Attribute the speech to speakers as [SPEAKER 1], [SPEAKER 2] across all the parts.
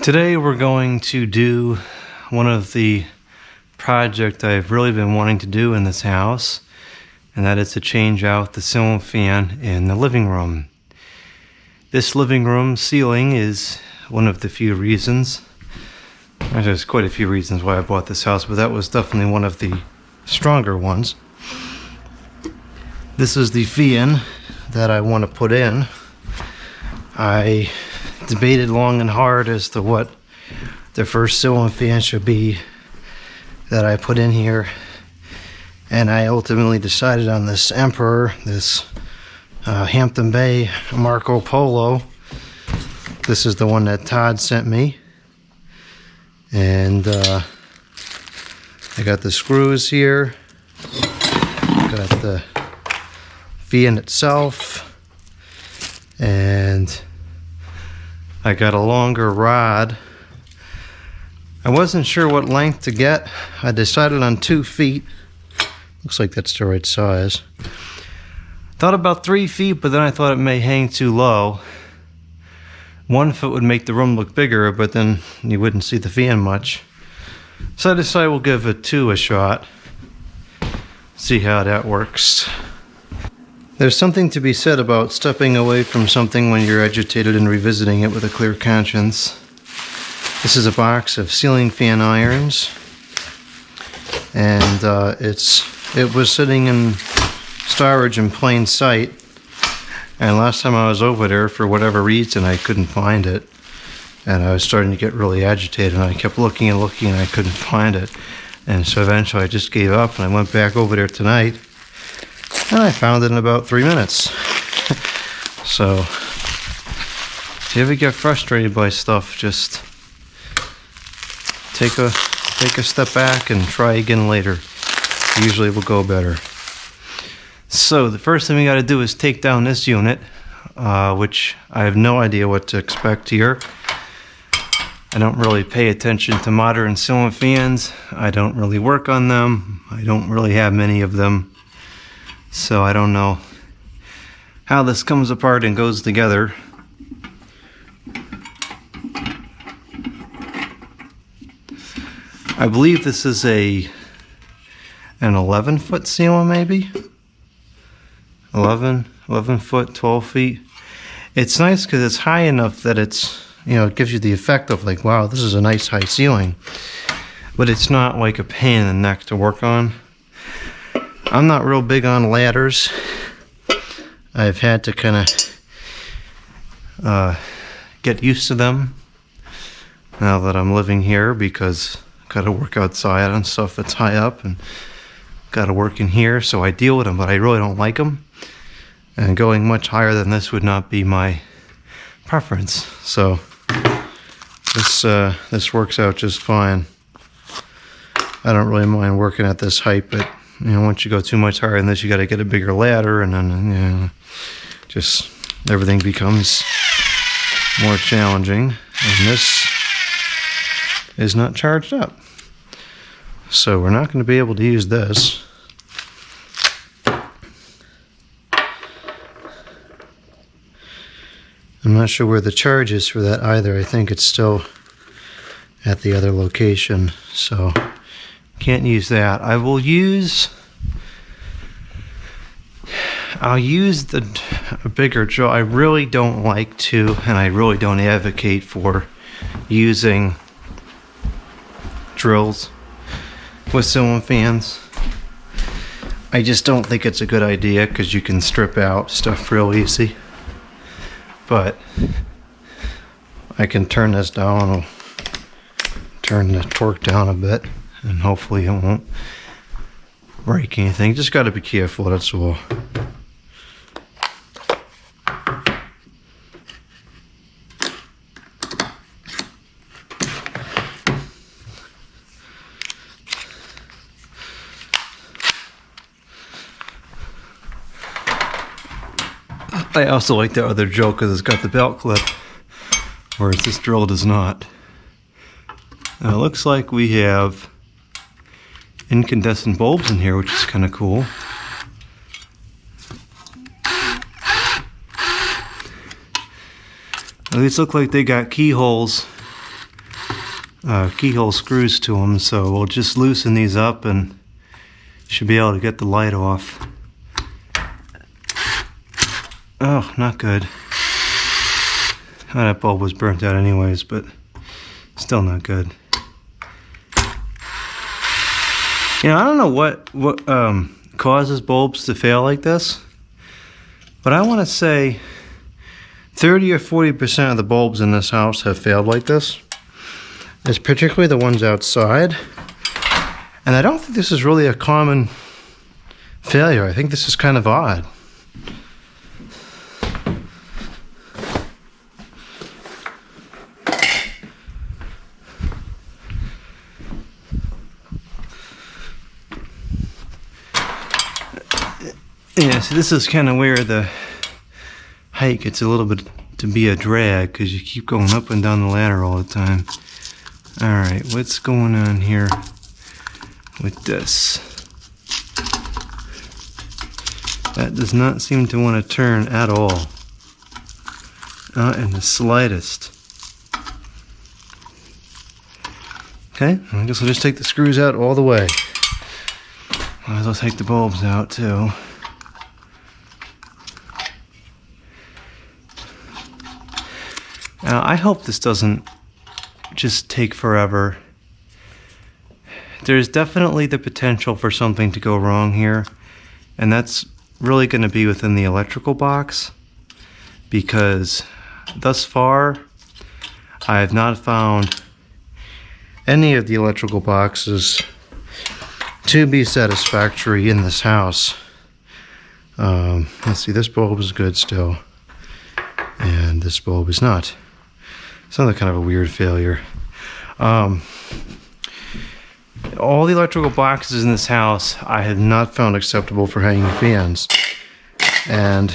[SPEAKER 1] Today we're going to do one of the projects I've really been wanting to do in this house, and that is to change out the ceiling fan in the living room. This living room ceiling is one of the few reasons, there's quite a few reasons why I bought this house, but that was definitely one of the stronger ones. This is the fan that I want to put in. I debated long and hard as to what the first ceiling fan should be that I put in here, and I ultimately decided on this Emperor, this Hampton Bay Marco Polo. This is the one that Todd sent me, and I got the screws here, got the fan itself, and I got a longer rod. I wasn't sure what length to get. I decided on 2 feet. Looks like that's the right size. Thought about 3 feet, but then I thought it may hang too low. 1 foot would make the room look bigger, but then you wouldn't see the fan much. So I decided we'll give it 2 a shot. See how that works. There's something to be said about stepping away from something when you're agitated and revisiting it with a clear conscience. This is a box of ceiling fan irons, and it was sitting in storage in plain sight, and last time I was over there, for whatever reason, I couldn't find it, and I was starting to get really agitated, and I kept looking and looking, and I couldn't find it, and so eventually I just gave up, and I went back over there tonight, and I found it in about 3 minutes. So, if you ever get frustrated by stuff, just take a step back and try again later. Usually it will go better. So the first thing we got to do is take down this unit, which I have no idea what to expect here. I don't really pay attention to modern ceiling fans. I don't really work on them. I don't really have many of them. So I don't know how this comes apart and goes together. I believe this is an 11-foot ceiling, maybe? 11 foot, 12 feet. It's nice because it's high enough that it's, it gives you the effect of like, wow, this is a nice high ceiling. But it's not like a pain in the neck to work on. I'm not real big on ladders. I've had to kind of get used to them now that I'm living here, because I've got to work outside on stuff that's high up and got to work in here, so I deal with them, but I really don't like them. And going much higher than this would not be my preference. So this works out just fine. I don't really mind working at this height, but once you go too much higher than this, you got to get a bigger ladder, and then just everything becomes more challenging. And this is not charged up, so we're not going to be able to use this. I'm not sure where the charge is for that either. I think it's still at the other location, so can't use that. I'll use a bigger drill. I really don't like to, and I really don't advocate for using drills with ceiling fans. I just don't think it's a good idea because you can strip out stuff real easy. But I can turn this down, I'll turn the torque down a bit, and hopefully it won't break anything. Just got to be careful, that's all. I also like the other drill because it's got the belt clip, whereas this drill does not. Now it looks like we have incandescent bulbs in here, which is kind of cool. These look like they got keyholes keyhole screws to them, so we'll just loosen these up and should be able to get the light off. Oh, not good. Oh, that bulb was burnt out anyways, but still not good. You know, I don't know what causes bulbs to fail like this, but I want to say 30 or 40% of the bulbs in this house have failed like this. It's particularly the ones outside. And I don't think this is really a common failure. I think this is kind of odd. Yeah, so this is kind of where the height gets a little bit to be a drag because you keep going up and down the ladder all the time. Alright, what's going on here with this? That does not seem to want to turn at all. Not in the slightest. Okay, I guess I'll just take the screws out all the way. Might as well take the bulbs out too. Now, I hope this doesn't just take forever. There's definitely the potential for something to go wrong here, and that's really going to be within the electrical box, because thus far I have not found any of the electrical boxes to be satisfactory in this house. Let's see, this bulb is good still, and this bulb is not. It's another kind of a weird failure. All the electrical boxes in this house I have not found acceptable for hanging fans. And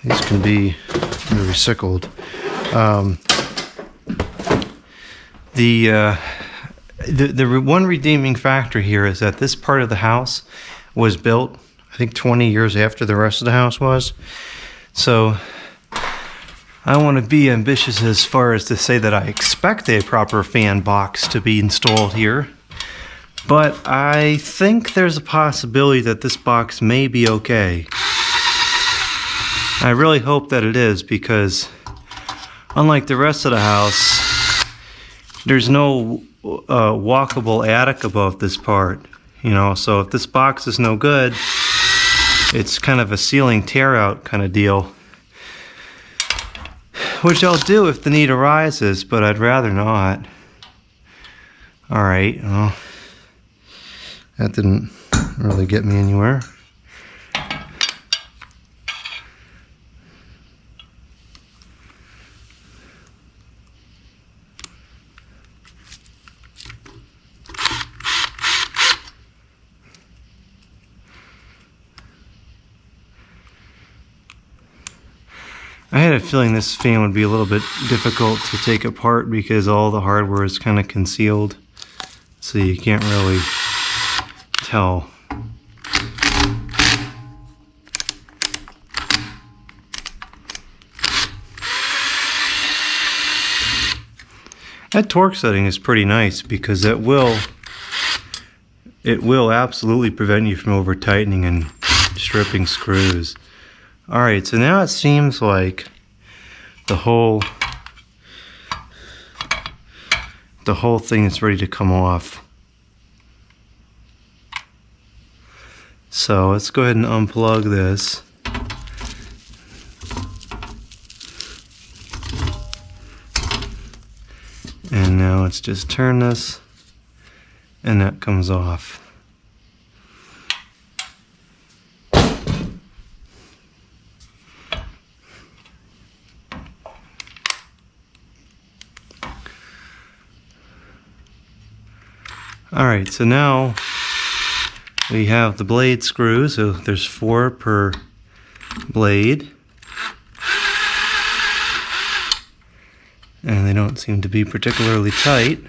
[SPEAKER 1] these can be recycled. The one redeeming factor here is that this part of the house was built, I think, 20 years after the rest of the house was. So I want to be ambitious as far as to say that I expect a proper fan box to be installed here. But I think there's a possibility that this box may be okay. I really hope that it is, because unlike the rest of the house, there's no walkable attic above this part. You know, so if this box is no good, it's kind of a ceiling tear out kind of deal. Which I'll do if the need arises, but I'd rather not. Alright, well, that didn't really get me anywhere. I had a feeling this fan would be a little bit difficult to take apart because all the hardware is kind of concealed, so you can't really tell. That torque setting is pretty nice because it will absolutely prevent you from over tightening and stripping screws. Alright, so now it seems like the whole thing is ready to come off. So let's go ahead and unplug this. And now let's just turn this, and that comes off. Alright, so now we have the blade screws, so there's 4 per blade. And they don't seem to be particularly tight.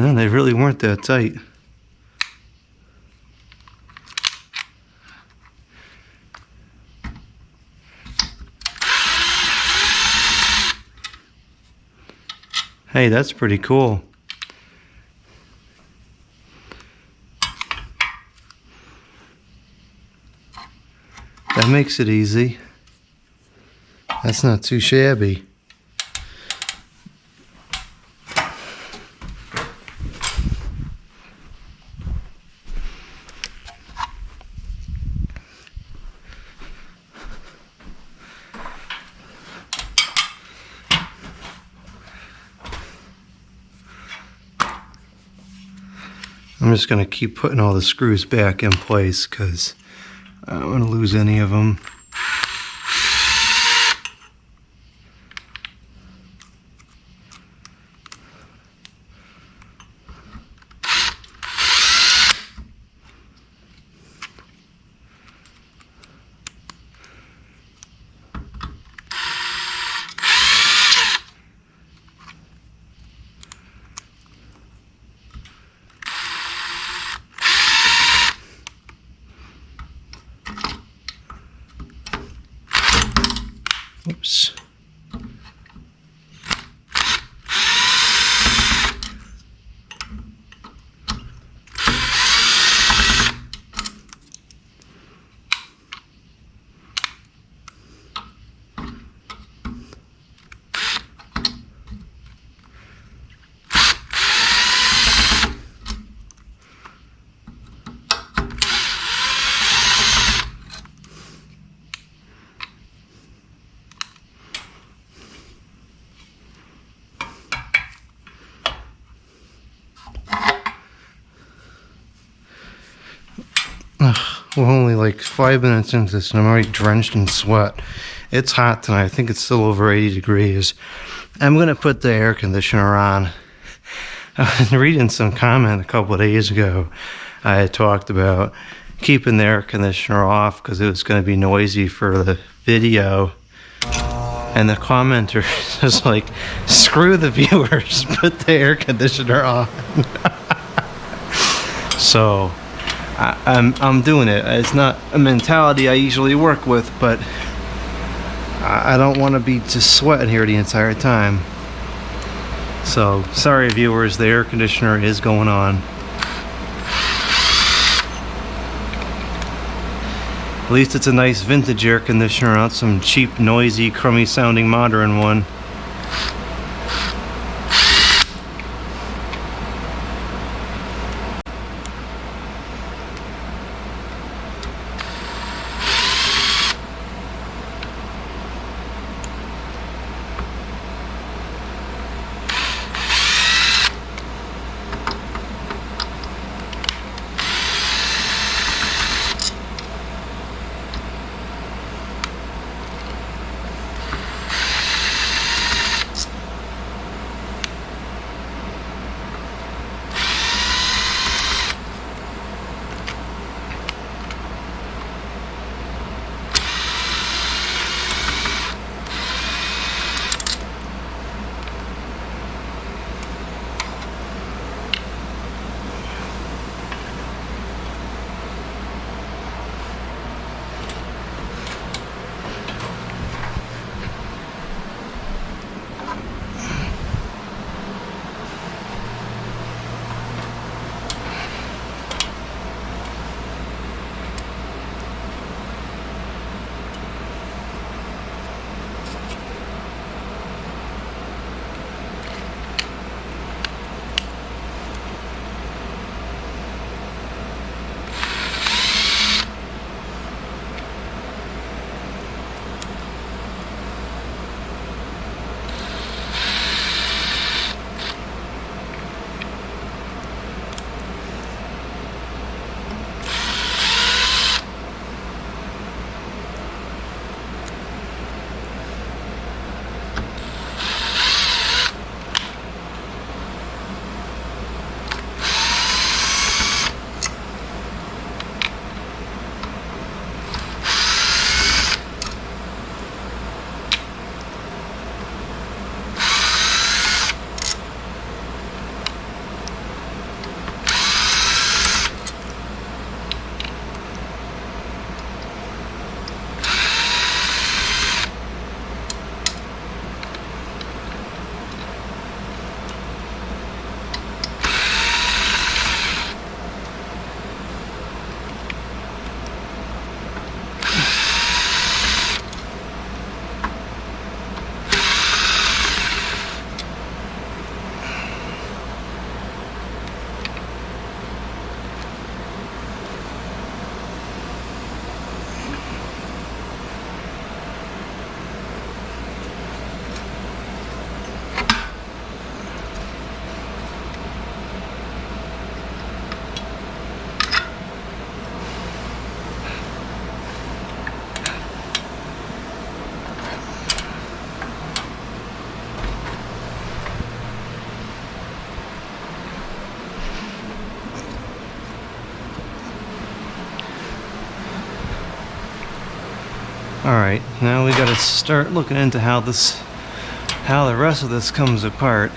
[SPEAKER 1] No, they really weren't that tight. Hey, that's pretty cool. That makes it easy. That's not too shabby. I'm just going to keep putting all the screws back in place because I don't want to lose any of them. Oops. We're only like 5 minutes into this and I'm already drenched in sweat. It's hot tonight. I think it's still over 80 degrees. I'm going to put the air conditioner on. I was reading some comment a couple of days ago. I had talked about keeping the air conditioner off because it was going to be noisy for the video. And the commenter was like, screw the viewers, put the air conditioner on. So I'm doing it. It's not a mentality I usually work with, but I don't want to be just sweating here the entire time. So sorry viewers, the air conditioner is going on. At least it's a nice vintage air conditioner, not some cheap, noisy, crummy sounding modern one. Alright, now we gotta start looking into how the rest of this comes apart.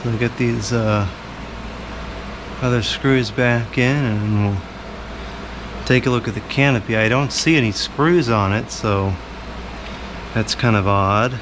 [SPEAKER 1] So we get these other screws back in, and we'll take a look at the canopy. I don't see any screws on it, so that's kind of odd.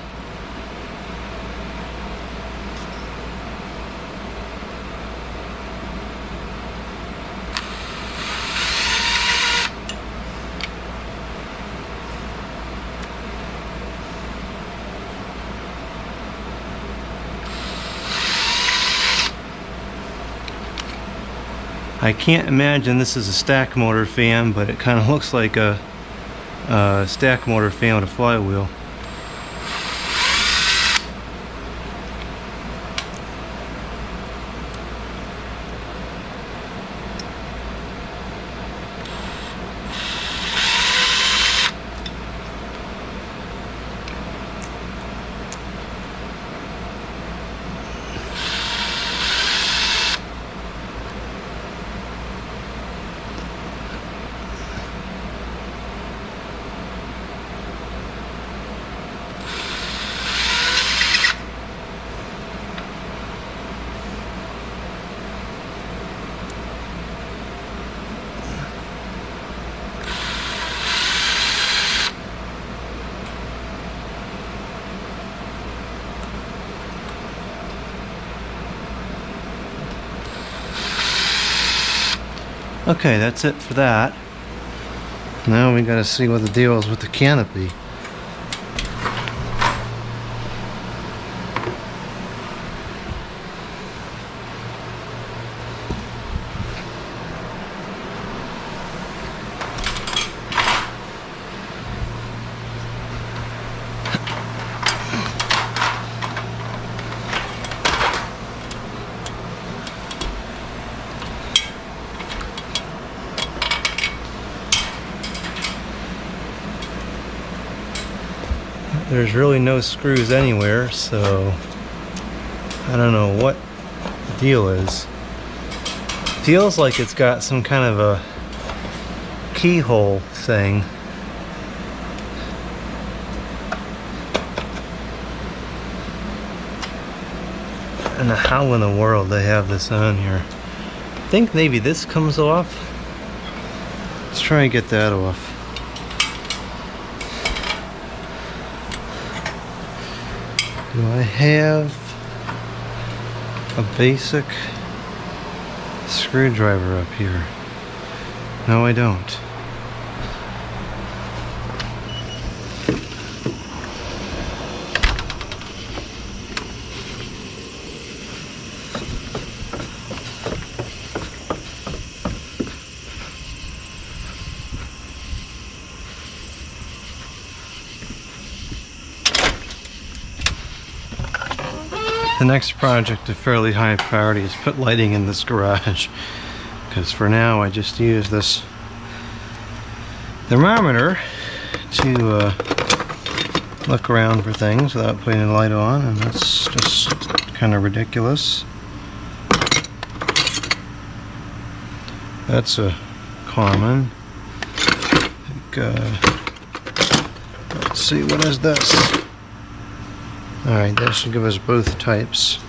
[SPEAKER 1] I can't imagine this is a stack motor fan, but it kind of looks like a stack motor fan with a flywheel. Okay, that's it for that. Now we gotta see what the deal is with the canopy. There's really no screws anywhere, so I don't know what the deal is. Feels like it's got some kind of a keyhole thing. And how in the world they have this on here? I think maybe this comes off. Let's try and get that off. Do I have a basic screwdriver up here? No, I don't. The next project of fairly high priority is put lighting in this garage, because for now I just use this thermometer to look around for things without putting the light on, and that's just kind of ridiculous. That's a common. Let's see, what is this? Alright, that should give us both types.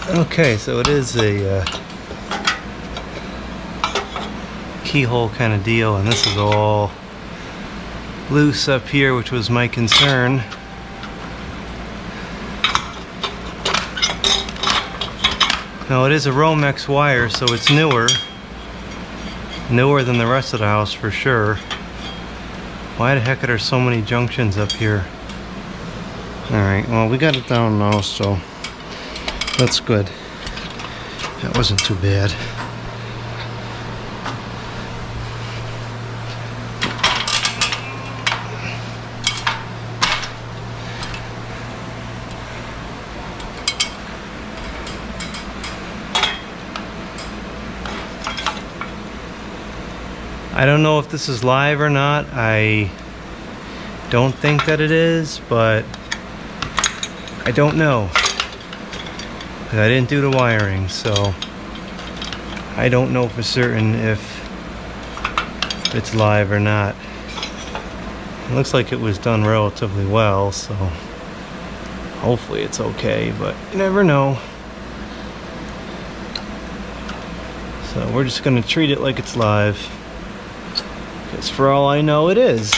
[SPEAKER 1] Okay, so it is a keyhole kind of deal, and this is all loose up here, which was my concern. Now it is a Romex wire, so it's newer than the rest of the house for sure. Why the heck are there so many junctions up here? Alright, well, we got it down now, so that's good. That wasn't too bad. I don't know if this is live or not. I don't think that it is, but I don't know. I didn't do the wiring, so I don't know for certain if it's live or not. It looks like it was done relatively well, so hopefully it's okay, but you never know. So we're just gonna treat it like it's live, because for all I know it is.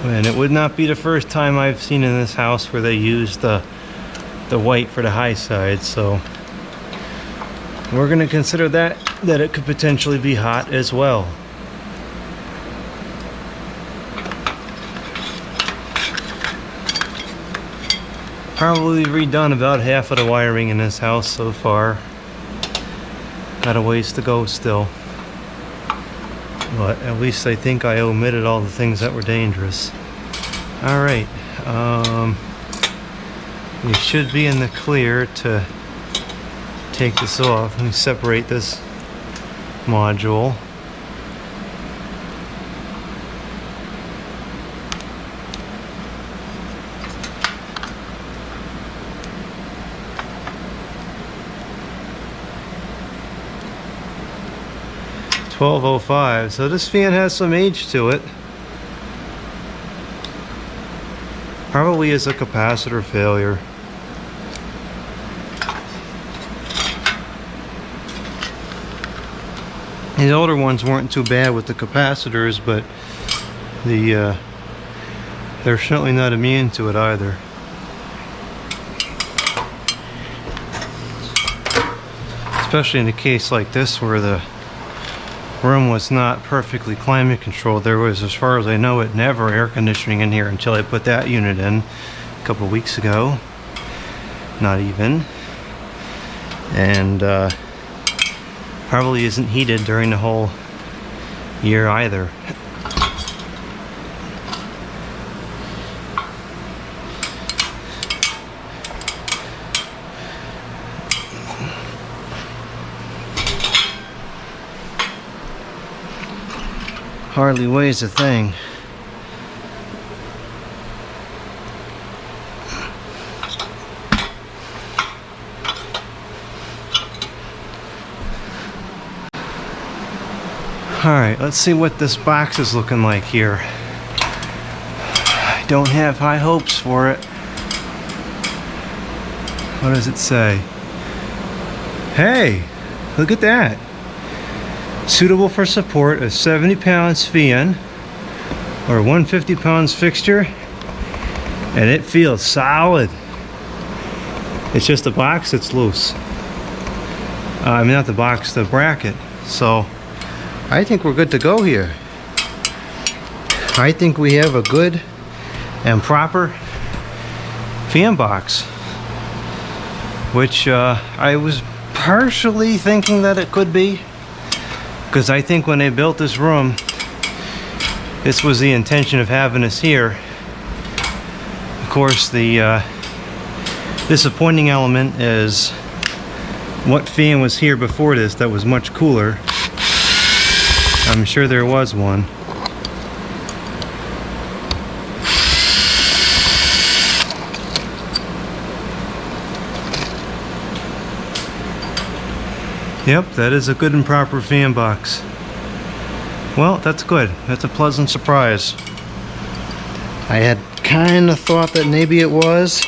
[SPEAKER 1] And it would not be the first time I've seen in this house where they used the white for the high side, so we're going to consider that it could potentially be hot as well. Probably redone about half of the wiring in this house so far. Got a ways to go still. But at least I think I omitted all the things that were dangerous. Alright, we should be in the clear to take this off. Let me separate this module. $12.05, so this fan has some age to it. Probably is a capacitor failure. The older ones weren't too bad with the capacitors, but they're certainly not immune to it either. Especially in a case like this where the room was not perfectly climate controlled. There was, as far as I know it, never air conditioning in here until I put that unit in a couple of weeks ago. Not even. And probably isn't heated during the whole year either. Hardly weighs a thing. Alright, let's see what this box is looking like here. I don't have high hopes for it. What does it say? Hey, look at that. Suitable for support a 70 pounds fan or 150 pounds fixture, and it feels solid. It's just the box that's loose. I mean, not the box, the bracket. So I think we're good to go here. I think we have a good and proper fan box, which I was partially thinking that it could be, because I think when they built this room, this was the intention of having us here. Of course, the disappointing element is what fan was here before this that was much cooler. I'm sure there was one. Yep, that is a good and proper fan box. Well, that's good. That's a pleasant surprise. I had kind of thought that maybe it was.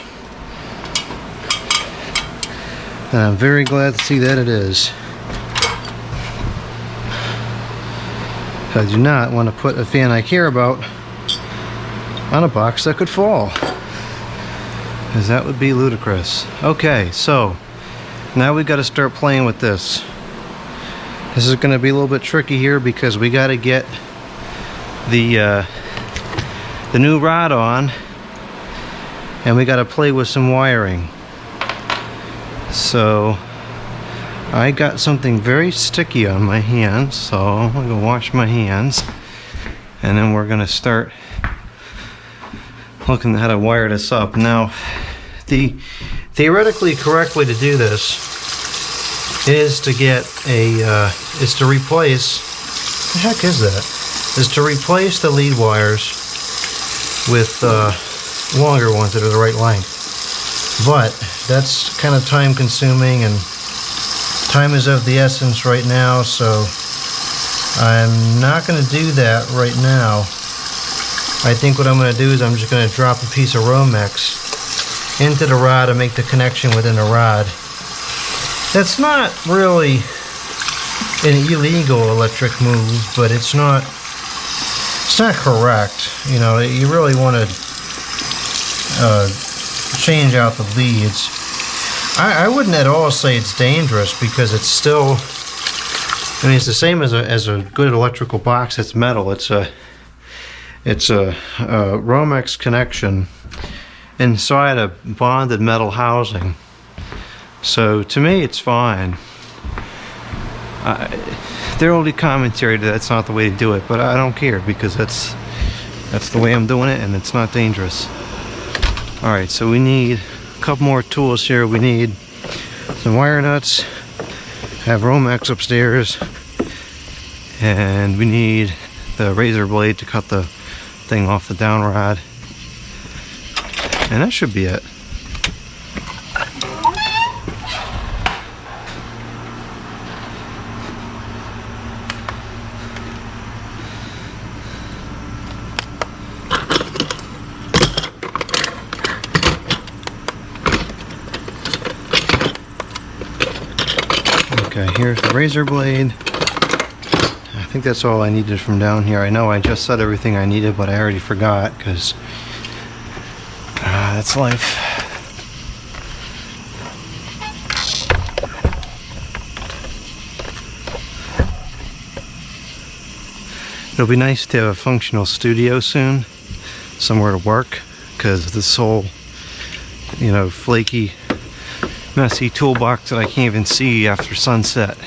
[SPEAKER 1] And I'm very glad to see that it is. I do not want to put a fan I care about on a box that could fall, because that would be ludicrous. Okay, so now we got to start playing with this. This is going to be a little bit tricky here because we got to get the new rod on, and we got to play with some wiring. So I got something very sticky on my hands, so I'm going to wash my hands, and then we're going to start looking at how to wire this up. Now, the theoretically correct way to do this is to get a is to replace, what the heck is that? Is to replace the lead wires with longer ones that are the right length. But that's kind of time consuming, and time is of the essence right now, so I'm not going to do that right now. I think what I'm going to do is I'm just going to drop a piece of Romex into the rod and make the connection within the rod. That's not really an illegal electric move, but it's not correct. You know, you really want to change out the leads. I wouldn't at all say it's dangerous, because it's still, I mean, it's the same as a good electrical box. It's metal. It's a Romex connection inside a bonded metal housing. So to me, it's fine. Their only commentary to that's not the way to do it, but I don't care, because that's the way I'm doing it, and it's not dangerous. All right, so we need a couple more tools here. We need some wire nuts, have Romex upstairs, and we need the razor blade to cut the thing off the down rod, and that should be it. Okay, here's the razor blade. I think that's all I needed from down here. I know I just said everything I needed, but I already forgot, because that's life. It'll be nice to have a functional studio soon, somewhere to work, because this whole, you know, flaky, messy toolbox that I can't even see after sunset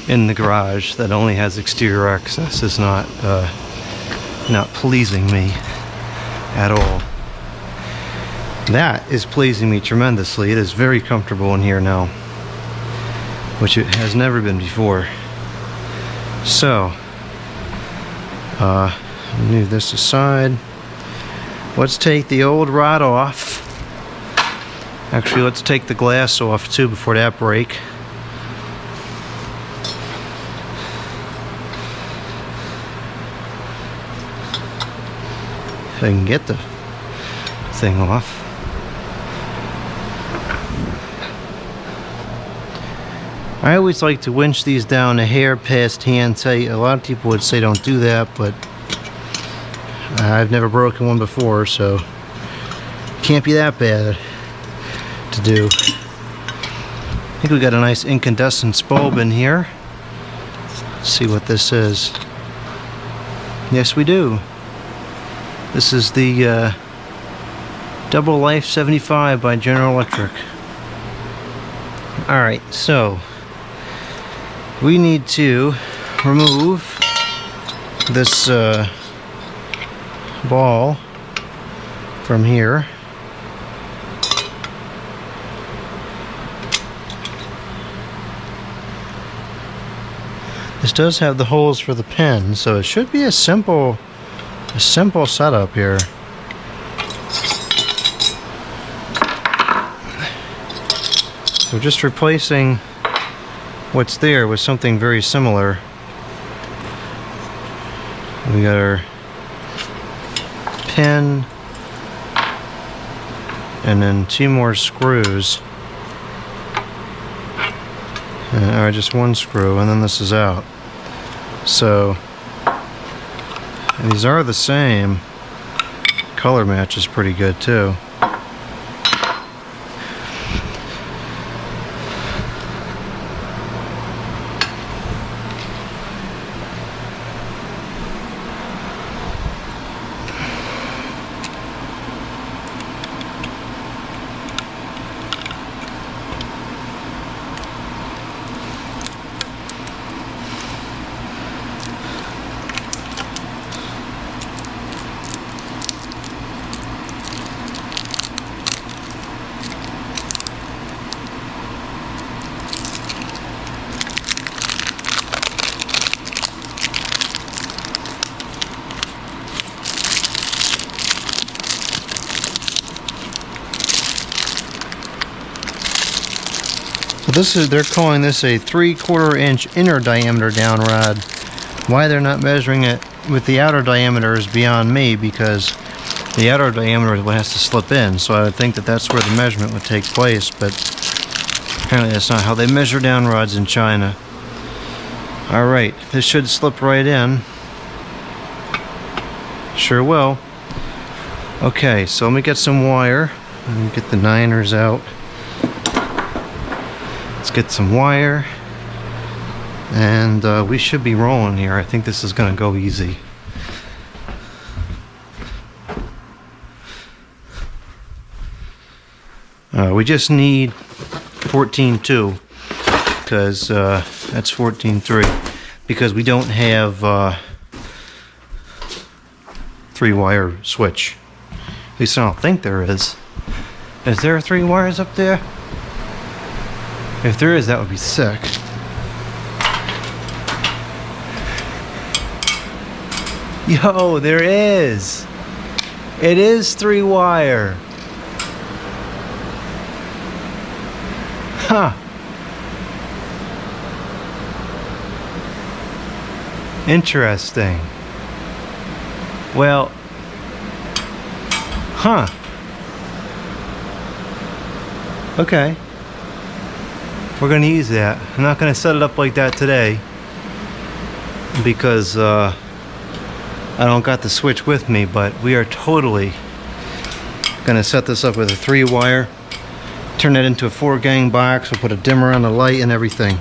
[SPEAKER 1] in the garage that only has exterior access is not pleasing me at all. That is pleasing me tremendously. It is very comfortable in here now, which it has never been before. So move this aside. Let's take the old rod off. Actually, let's take the glass off too before that break. If I can get the thing off. I always like to winch these down a hair past hand tight. A lot of people would say don't do that, but I've never broken one before, so it can't be that bad to do. I think we got a nice incandescence bulb in here. Let's see what this is. Yes, we do. This is the Double Life 75 by General Electric. Alright, so we need to remove this ball from here. This does have the holes for the pen, so it should be a simple setup here. So just replacing what's there with something very similar. We got our pin, and then 2 more screws. Or just 1 screw, and then this is out. So these are the same. Color match is pretty good too. So they're calling this a 3/4 inch inner diameter down rod. Why they're not measuring it with the outer diameter is beyond me, because the outer diameter is what has to slip in. So I would think that that's where the measurement would take place, but apparently that's not how they measure down rods in China. Alright, this should slip right in. Sure will. Okay, so let me get some wire. Let me get the 9ers out. Let's get some wire, and we should be rolling here. I think this is going to go easy. We just need 14.2 because that's 14.3, because we don't have 3-wire switch. At least I don't think there is. Is there 3 wires up there? If there is, that would be sick. Yo, there is! It is 3-wire! Huh. Interesting. Well, huh. Okay. We're going to use that. I'm not going to set it up like that today because I don't got the switch with me, but we are totally going to set this up with a 3-wire, turn that into a 4-gang box. We'll put a dimmer on the light and everything.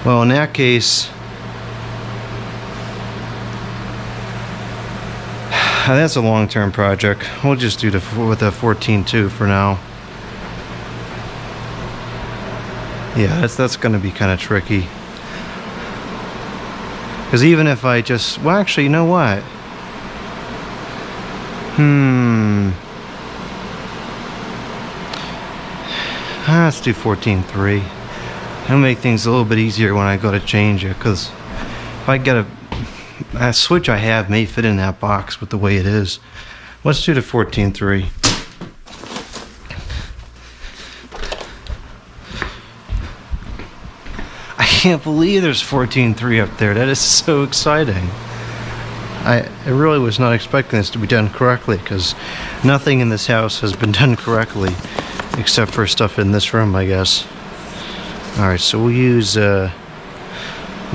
[SPEAKER 1] Well, in that case, that's a long-term project. We'll just do with the 14.2 for now. Yeah, that's going to be kind of tricky. Because even if I just... Well, actually, you know what? Let's do 14.3. That'll make things a little bit easier when I go to change it. Because if I get a switch I have may fit in that box with the way it is. Let's do the 14.3. I can't believe there's 14.3 up there. That is so exciting. I really was not expecting this to be done correctly, because nothing in this house has been done correctly except for stuff in this room, I guess. Alright, so we'll use we'll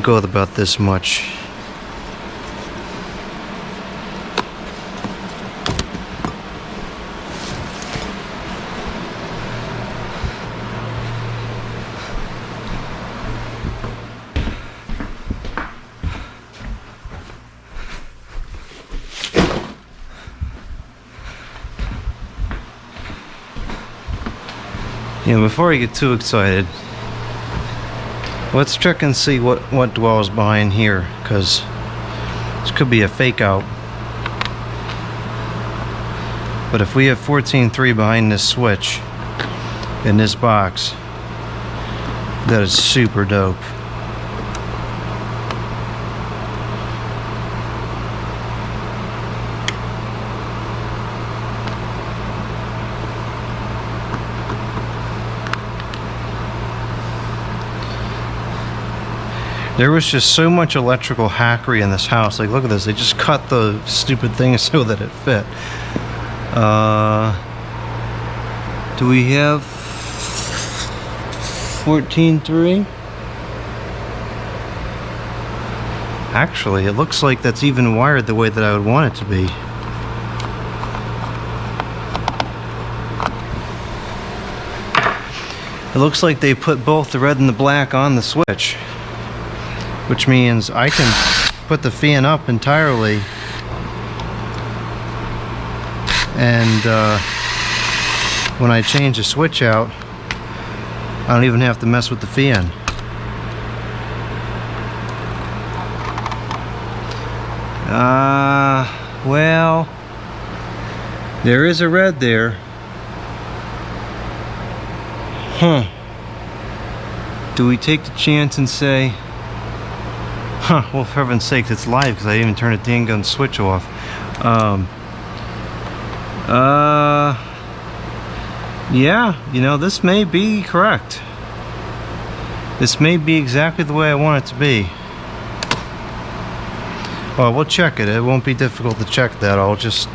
[SPEAKER 1] go with about this much. Yeah, before I get too excited, let's check and see what dwells behind here, because this could be a fake out. But if we have 14.3 behind this switch in this box, that is super dope. There was just so much electrical hackery in this house. Like, look at this. They just cut the stupid thing so that it fit. Do we have 14.3? Actually, it looks like that's even wired the way that I would want it to be. It looks like they put both the red and the black on the switch, which means I can put the fan up entirely and when I change the switch out, I don't even have to mess with the fan. Well, there is a red there. Huh. Do we take the chance and say, well, for heaven's sakes, it's live because I didn't even turn the dang gun switch off. Yeah, you know, this may be correct. This may be exactly the way I want it to be. Well, we'll check it. It won't be difficult to check that. I'll just,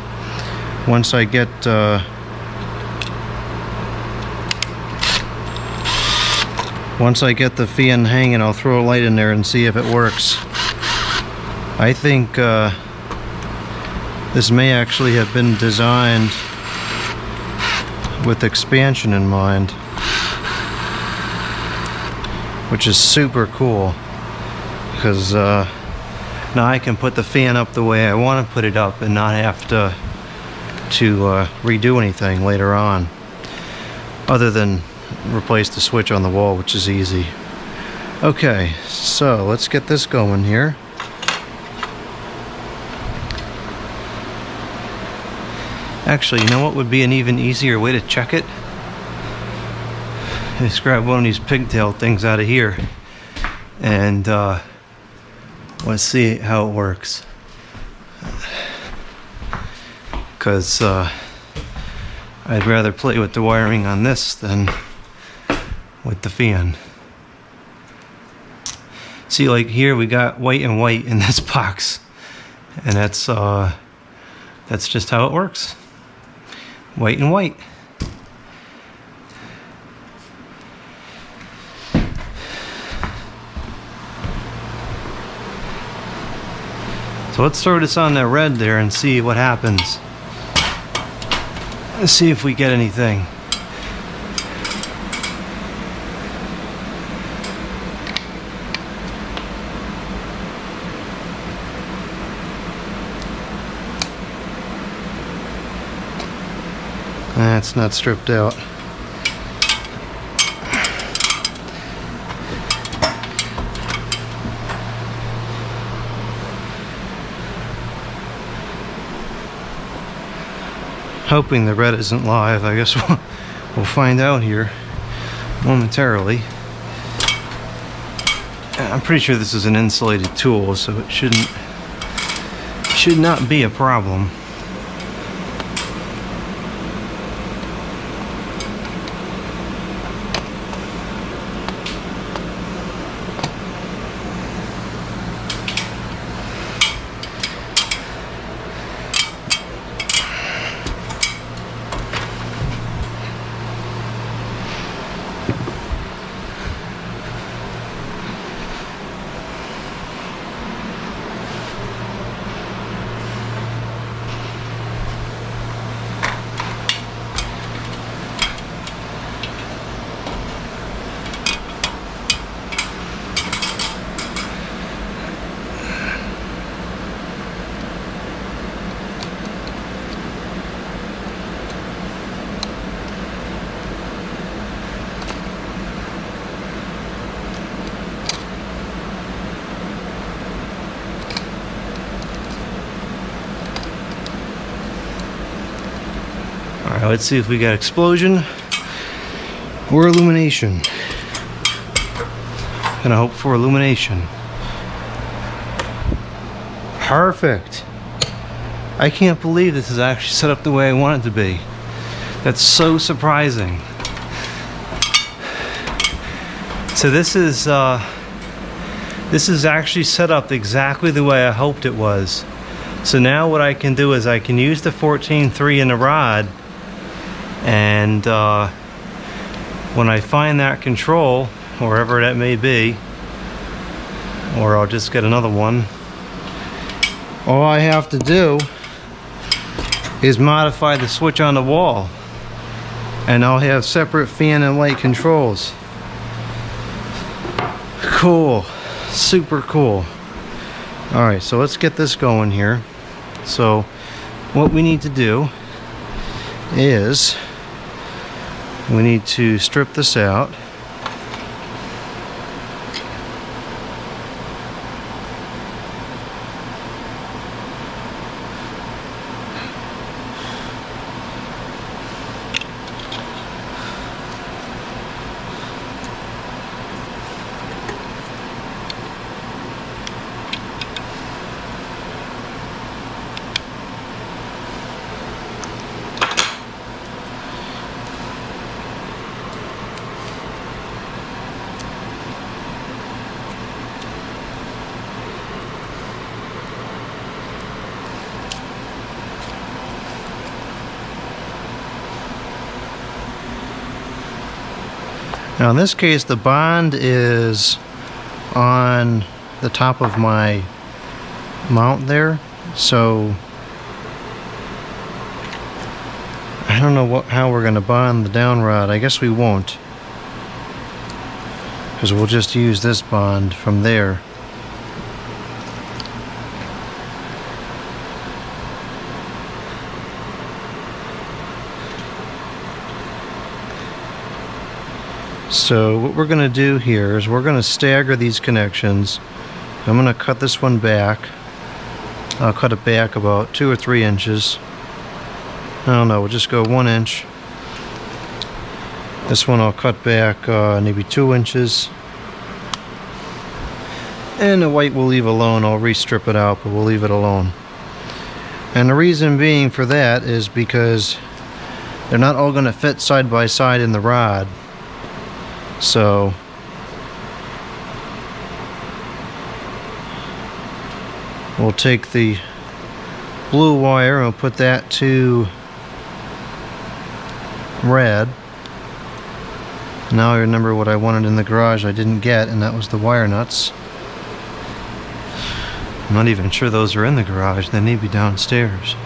[SPEAKER 1] once I get the fan hanging, I'll throw a light in there and see if it works. I think this may actually have been designed with expansion in mind, which is super cool because now I can put the fan up the way I want to put it up and not have to redo anything later on, other than replace the switch on the wall, which is easy. Okay, so let's get this going here. Actually, you know what would be an even easier way to check it? Just grab one of these pigtail things out of here and let's see how it works. Because I'd rather play with the wiring on this than with the fan. See, like here we got white and white in this box, and that's just how it works. White and white. So let's throw this on that red there and see what happens. Let's see if we get anything. That's not stripped out. Hoping the red isn't live. I guess we'll find out here momentarily. I'm pretty sure this is an insulated tool, so it should not be a problem. Alright, let's see if we got explosion or illumination. Gonna hope for illumination. Perfect. I can't believe this is actually set up the way I want it to be. That's so surprising. So this is This is actually set up exactly the way I hoped it was. So now what I can do is I can use the 14.3 in the rod, and when I find that control, wherever that may be, or I'll just get another one, all I have to do is modify the switch on the wall, and I'll have separate fan and light controls. Cool, super cool. Alright, so let's get this going here. So what we need to do is we need to strip this out. Now in this case, the bond is on the top of my mount there, so I don't know how we're going to bond the down rod. I guess we won't, because we'll just use this bond from there. So what we're going to do here is we're going to stagger these connections. I'm going to cut this one back. I'll cut it back about 2 or 3 inches. I don't know, we'll just go 1 inch. This one I'll cut back maybe 2 inches. And the white we'll leave alone. I'll re-strip it out, but we'll leave it alone. And the reason being for that is because they're not all going to fit side by side in the rod. So we'll take the blue wire and we'll put that to red. Now I remember what I wanted in the garage I didn't get, and that was the wire nuts. I'm not even sure those are in the garage. They need to be downstairs.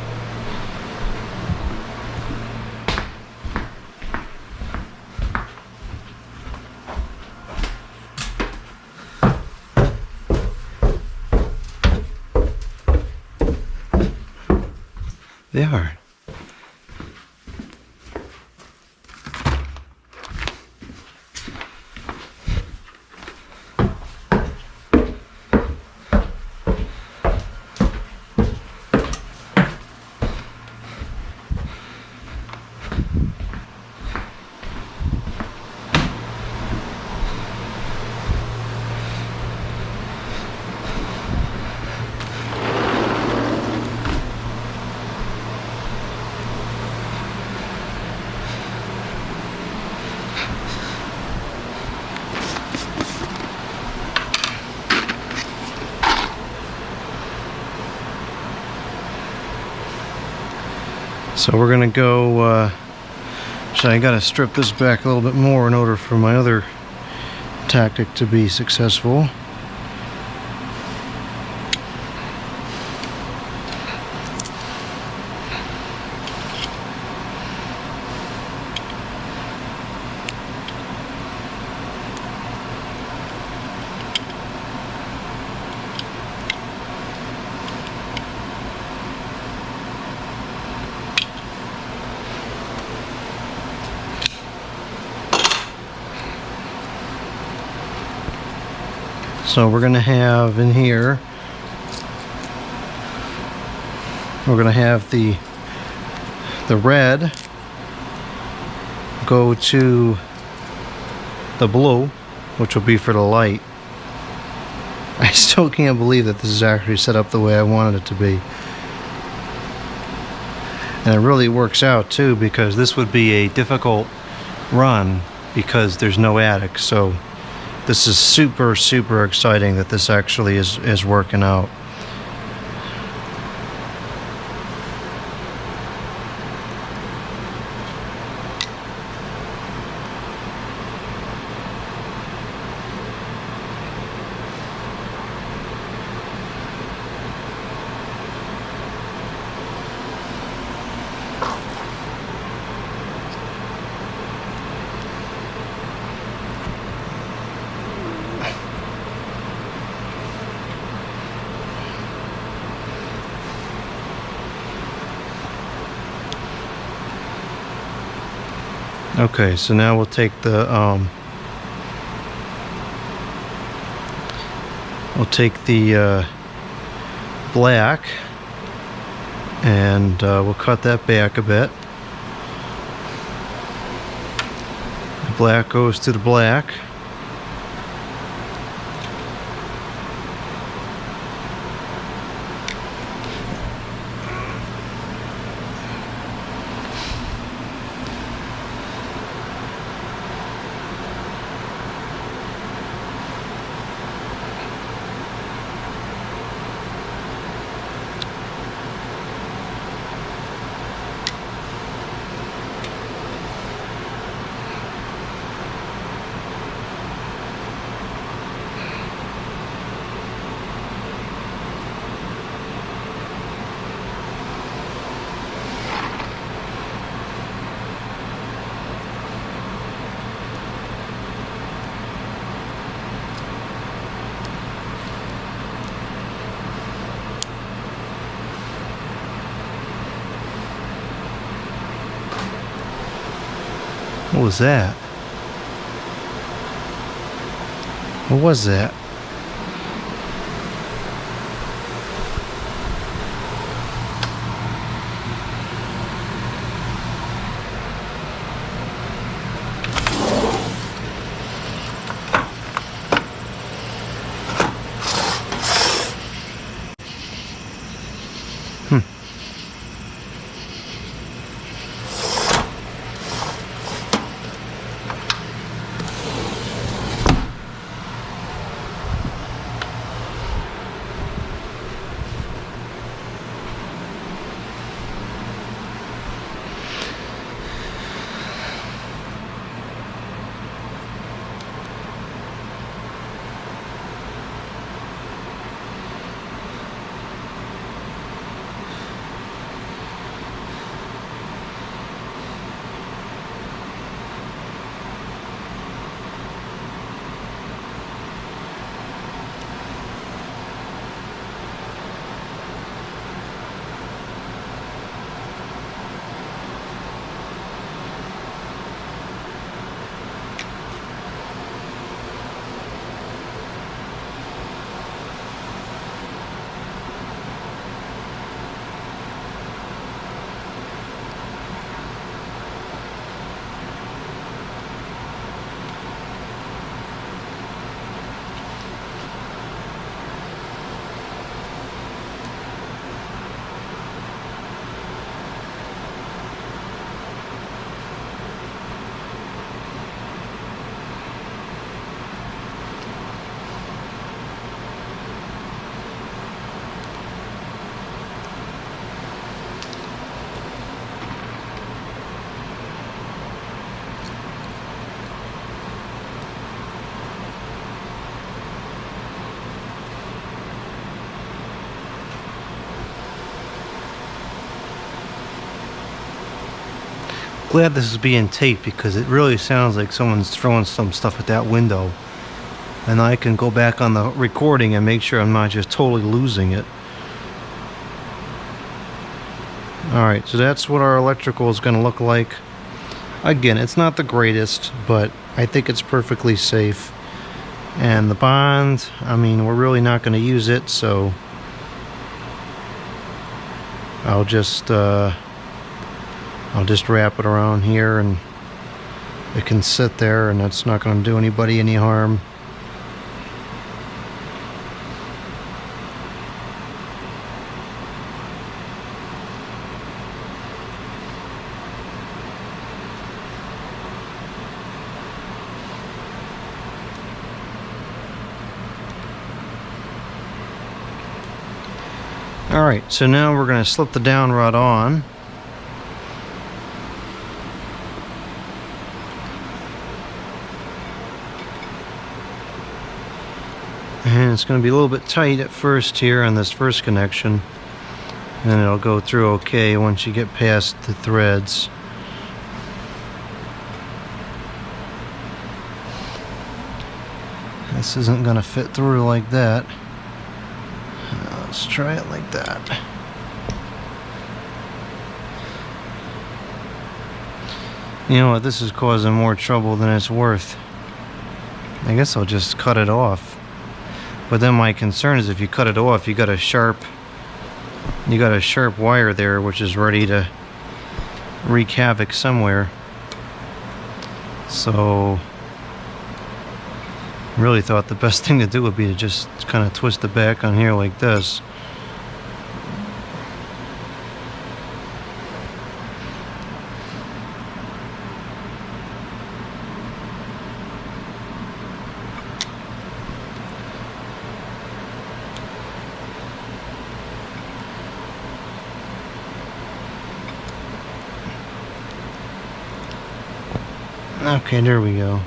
[SPEAKER 1] They are. So we're gonna go, I gotta strip this back a little bit more in order for my other tactic to be successful. So we're going to have in here, we're going to have the red go to the blue, which will be for the light. I still can't believe that this is actually set up the way I wanted it to be. And it really works out too, because this would be a difficult run because there's no attic. So this is super, super exciting that this actually is working out. Okay, so now we'll take the black, and we'll cut that back a bit. The black goes to the black. What was that? What was that? Glad this is being taped because it really sounds like someone's throwing some stuff at that window, and I can go back on the recording and make sure I'm not just totally losing it. Alright, so that's what our electrical is going to look like. Again, it's not the greatest, but I think it's perfectly safe. And the bond, I mean, we're really not going to use it, so I'll just wrap it around here, and it can sit there, and that's not going to do anybody any harm. Alright, so now we're going to slip the down rod on. And it's going to be a little bit tight at first here on this first connection. And then it'll go through okay once you get past the threads. This isn't going to fit through like that. Let's try it like that. You know what, this is causing more trouble than it's worth. I guess I'll just cut it off. But then my concern is if you cut it off, you got a sharp wire there which is ready to wreak havoc somewhere. So really thought the best thing to do would be to just kind of twist it back on here like this. Okay, there we go.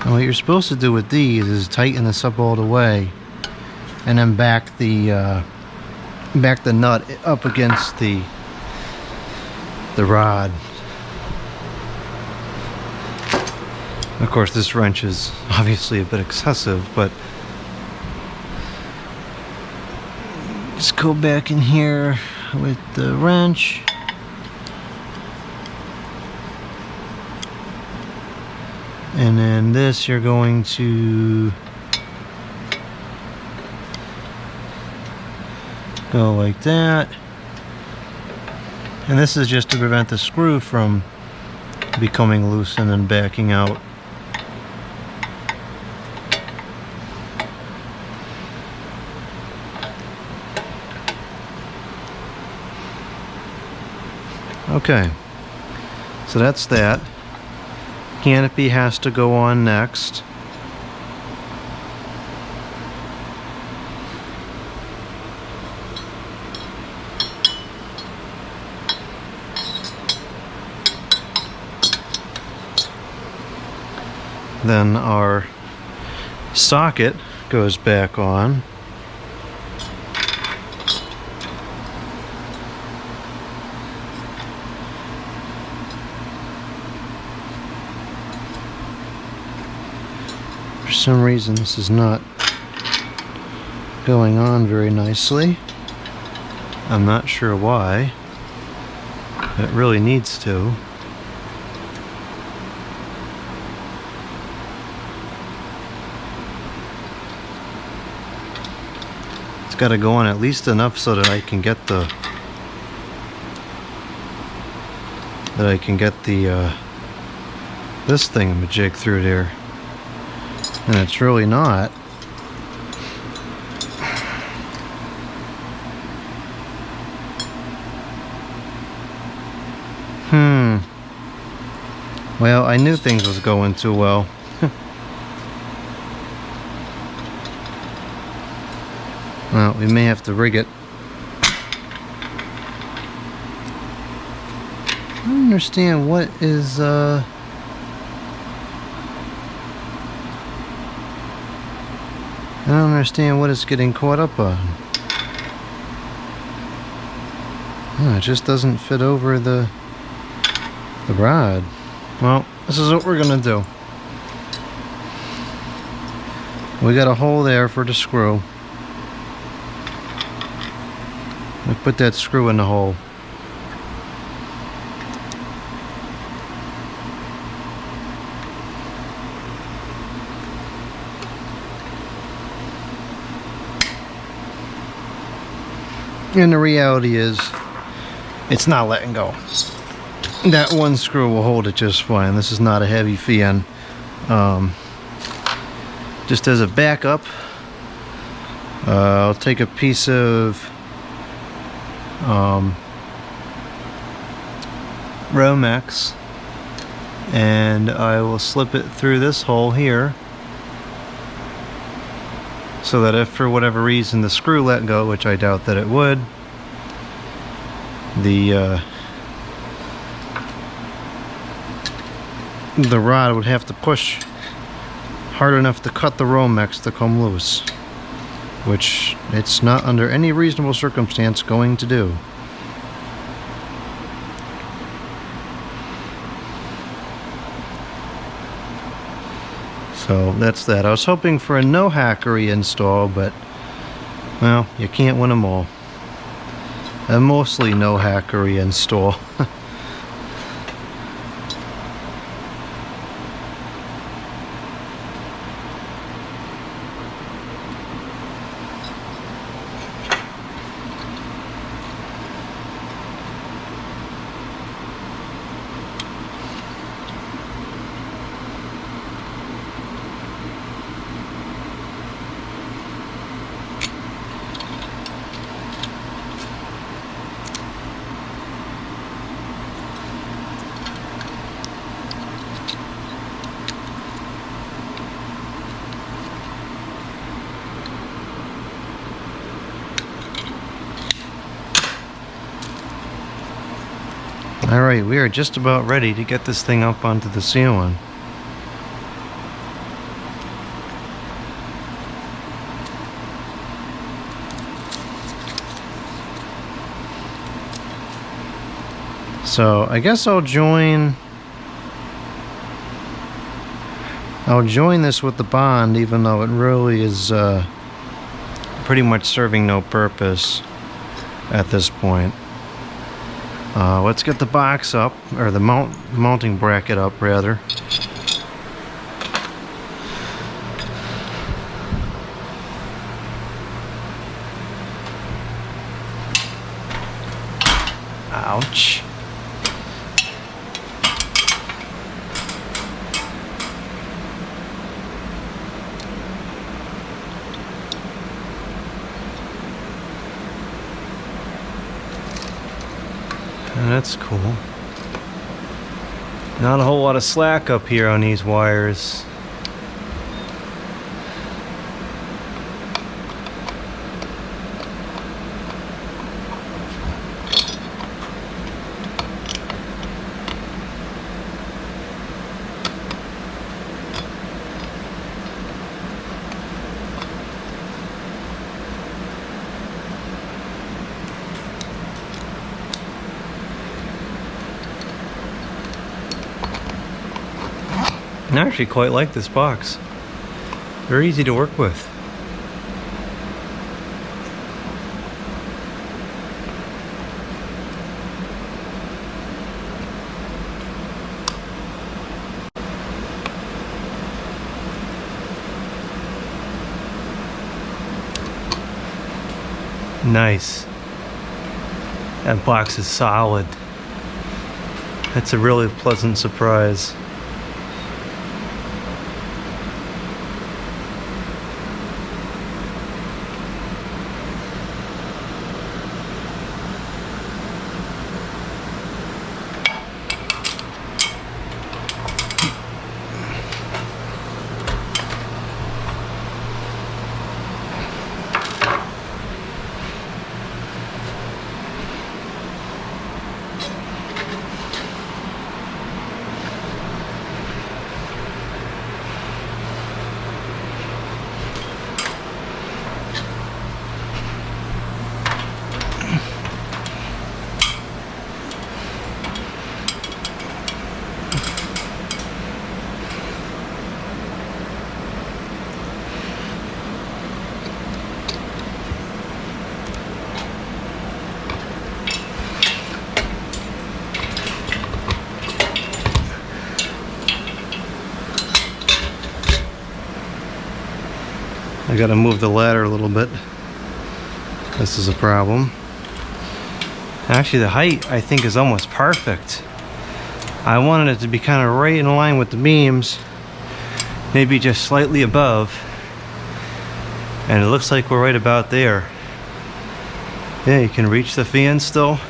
[SPEAKER 1] And what you're supposed to do with these is tighten this up all the way, and then back the nut up against the rod. Of course, this wrench is obviously a bit excessive, but just go back in here with the wrench. And then this you're going to go like that. And this is just to prevent the screw from becoming loose and then backing out. Okay, so that's that. Canopy has to go on next. Then our socket goes back on. For some reason this is not going on very nicely. I'm not sure why. It really needs to. It's got to go on at least enough so that I can get the this thingamajig through there. And it's really not. Well, I knew things was going too well. Well, we may have to rig it. I don't understand what is, I don't understand what it's getting caught up on. Oh, it just doesn't fit over the The rod. Well, this is what we're gonna do. We got a hole there for the screw. We put that screw in the hole. And the reality is, it's not letting go. That one screw will hold it just fine. This is not a heavy fan. Just as a backup, I'll take a piece of Romex and I will slip it through this hole here, so that if for whatever reason the screw let go, which I doubt that it would, the rod would have to push hard enough to cut the Romex to come loose, which it's not under any reasonable circumstance going to do. So that's that. I was hoping for a no hackery install, but well, you can't win them all. A mostly no hackery install. Alright, we are just about ready to get this thing up onto the ceiling. So I guess I'll join this with the bond, even though it really is pretty much serving no purpose at this point. Let's get the box up, or the mounting bracket up rather. Ouch. That's cool. Not a whole lot of slack up here on these wires. I actually quite like this box. Very easy to work with. Nice. That box is solid. That's a really pleasant surprise. gotta move the ladder a little bit. This is a problem. Actually, the height I think is almost perfect. I wanted it to be kind of right in line with the beams, maybe just slightly above, and it looks like we're right about there. Yeah, you can reach the fan still.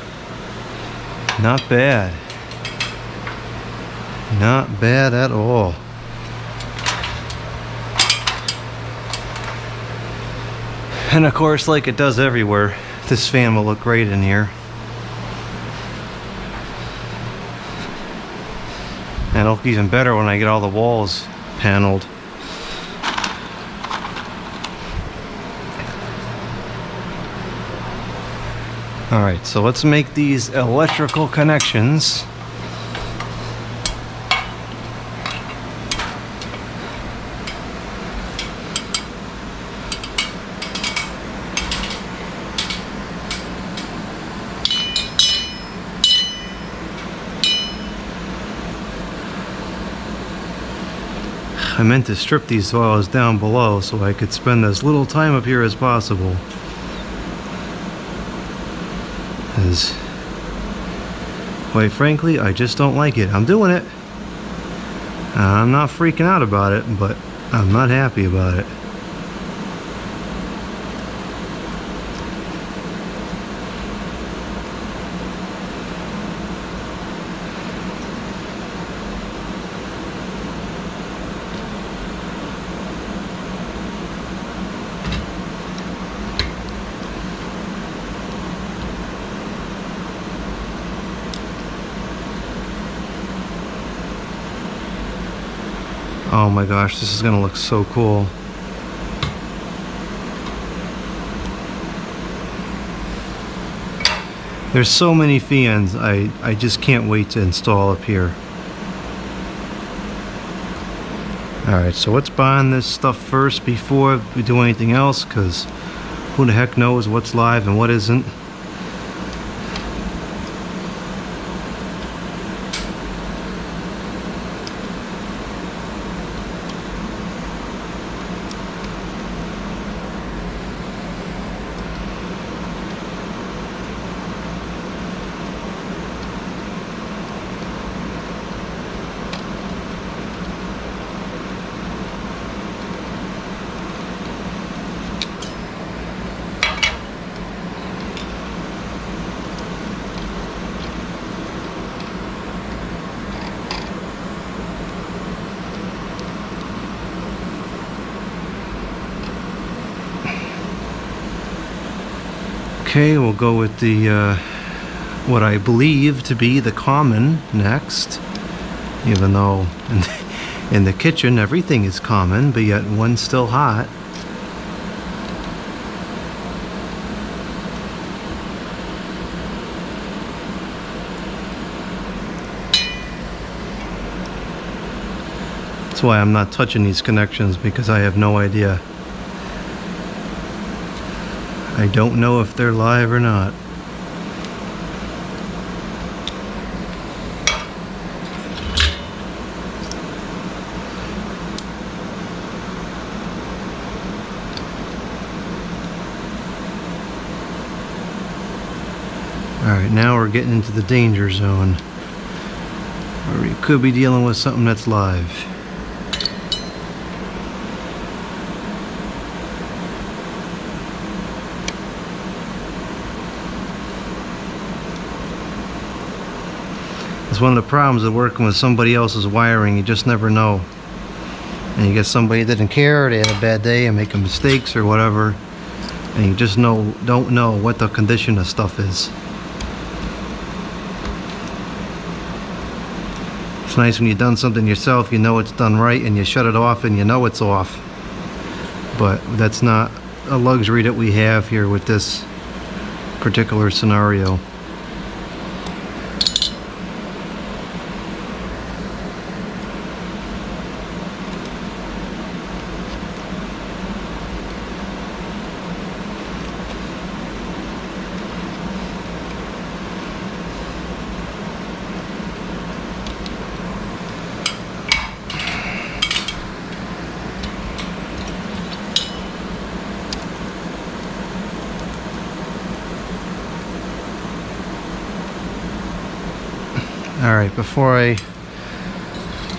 [SPEAKER 1] Not bad. Not bad at all. And of course, like it does everywhere, this fan will look great in here. And it'll look even better when I get all the walls paneled. Alright, so let's make these electrical connections. I meant to strip these wires down below so I could spend as little time up here as possible. Because, quite frankly, I just don't like it. I'm doing it. I'm not freaking out about it, but I'm not happy about it. Oh my gosh, this is gonna look so cool. There's so many fans I just can't wait to install up here. Alright, so let's bond this stuff first before we do anything else, because who the heck knows what's live and what isn't. Okay, we'll go with the what I believe to be the common next, even though in the kitchen everything is common, but yet one's still hot. That's why I'm not touching these connections, because I have no idea. I don't know if they're live or not. Alright, now we're getting into the danger zone, where we could be dealing with something that's live. It's one of the problems of working with somebody else's wiring. You just never know. And you get somebody that didn't care, or they had a bad day and making mistakes or whatever, and you just don't know what the condition of stuff is. It's nice when you've done something yourself, you know it's done right, and you shut it off and you know it's off. But that's not a luxury that we have here with this particular scenario. Alright, before I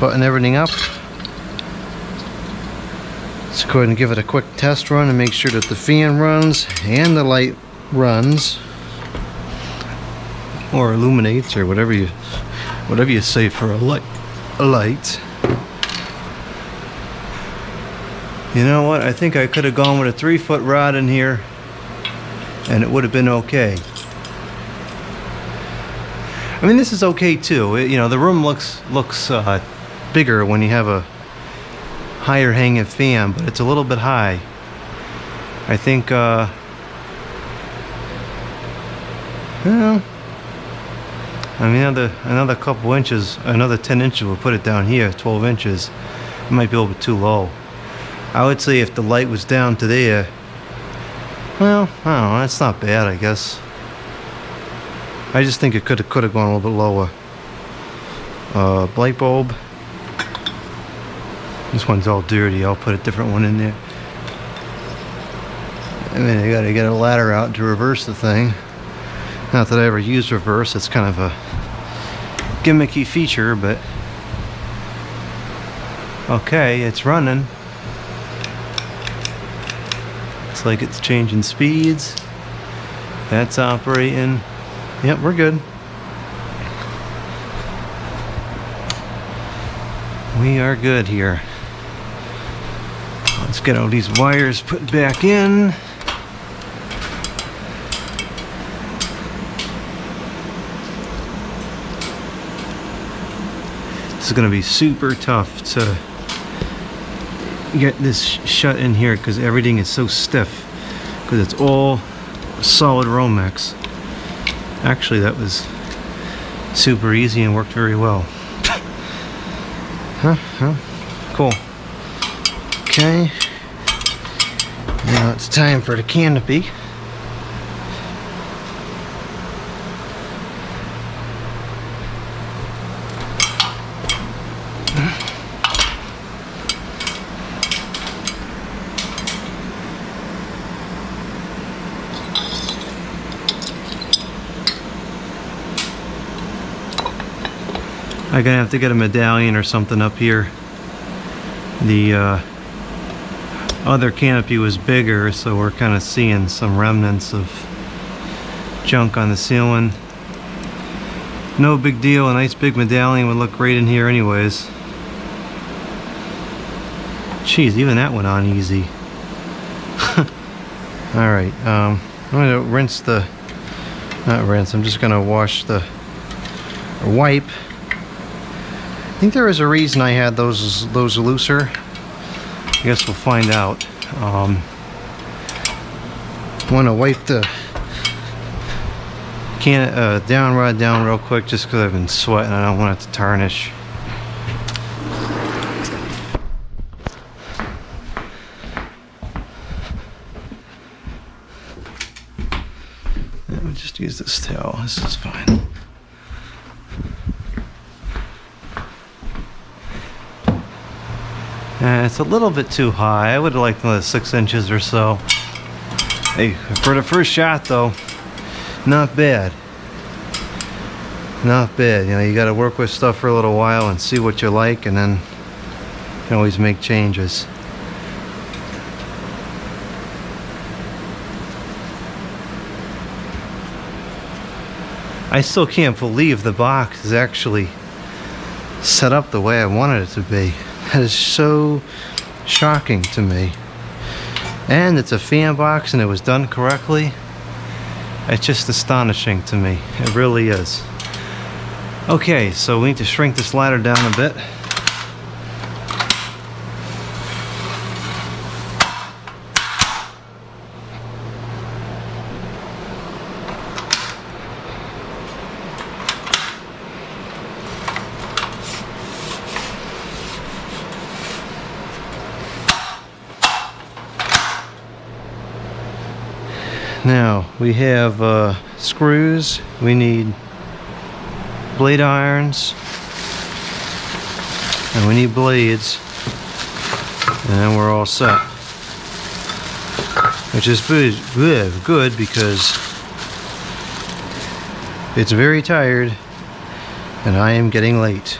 [SPEAKER 1] button everything up, let's go ahead and give it a quick test run and make sure that the fan runs and the light runs, or illuminates, or whatever you say for a light. You know what? I think I could have gone with a 3-foot rod in here and it would have been okay. I mean, this is okay too. You know, the room looks bigger when you have a higher hanging fan, but it's a little bit high. I think, well, I mean, another couple inches, another 10 inches will put it down here, 12 inches. It might be a little bit too low. I would say if the light was down to there, well, I don't know, that's not bad, I guess. I just think it could have gone a little bit lower. Light bulb. This one's all dirty. I'll put a different one in there. I mean, I gotta get a ladder out to reverse the thing. Not that I ever use reverse. It's kind of a gimmicky feature, but okay, it's running. Looks like it's changing speeds. That's operating. Yep, we're good. We are good here. Let's get all these wires put back in. This is going to be super tough to get this shut in here because everything is so stiff, because it's all solid Romex. Actually, that was super easy and worked very well. Cool. Okay, now it's time for the canopy. I'm gonna have to get a medallion or something up here. The other canopy was bigger, so we're kind of seeing some remnants of junk on the ceiling. No big deal, a nice big medallion would look great in here anyways. Jeez, even that went on easy. Alright, I'm gonna rinse the, not rinse, I'm just gonna wash the, or wipe. I think there is a reason I had those looser. I guess we'll find out. I want to wipe the down rod down real quick just because I've been sweating. I don't want it to tarnish. Let me just use this towel. This is fine. It's a little bit too high. I would have liked another 6 inches or so. Hey, for the first shot though, not bad. Not bad. You know, you got to work with stuff for a little while and see what you like, and then you can always make changes. I still can't believe the box is actually set up the way I wanted it to be. That is so shocking to me. And it's a fan box and it was done correctly. It's just astonishing to me. It really is. Okay, so we need to shrink this ladder down a bit. Now we have screws, we need blade irons, and we need blades, and then we're all set. Which is good because it's very tired and I am getting late.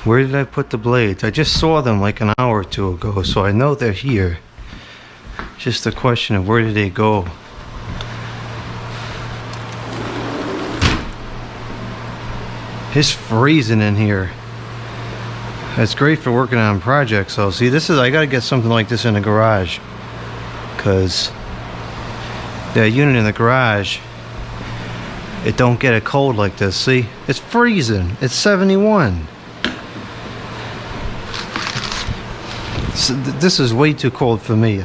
[SPEAKER 1] Where did I put the blades? I just saw them like an hour or two ago, so I know they're here. Just a question of where did they go? It's freezing in here. It's great for working on projects. So see, I gotta get something like this in the garage, because that unit in the garage, it don't get a cold like this. See, it's freezing. It's 71. So this is way too cold for me.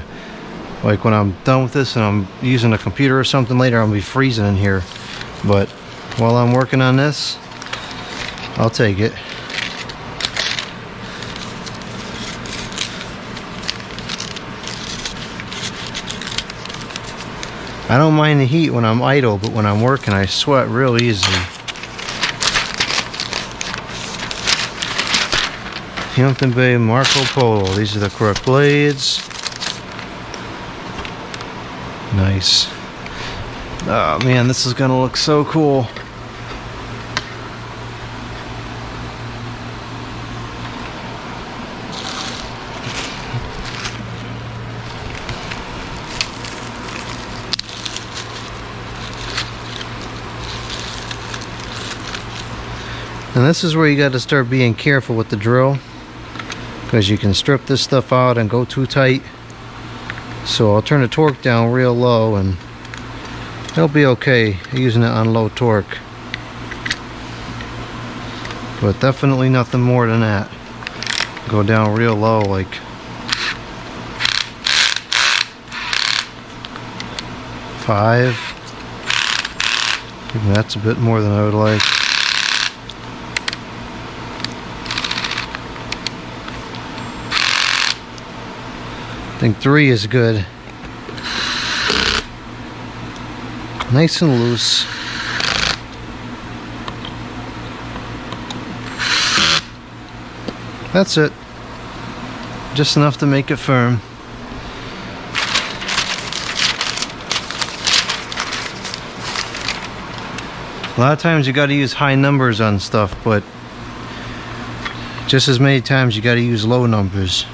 [SPEAKER 1] Like when I'm done with this and I'm using a computer or something later, I'll be freezing in here. But while I'm working on this, I'll take it. I don't mind the heat when I'm idle, but when I'm working, I sweat real easily. Hampton Bay Marco Polo. These are the correct blades. Nice. Oh man, this is gonna look so cool. And this is where you got to start being careful with the drill, because you can strip this stuff out and go too tight. So I'll turn the torque down real low and it'll be okay using it on low torque, but definitely nothing more than that. Go down real low, like 5. Even that's a bit more than I would like. I think 3 is good. Nice and loose. That's it. Just enough to make it firm. A lot of times you got to use high numbers on stuff, but just as many times you got to use low numbers.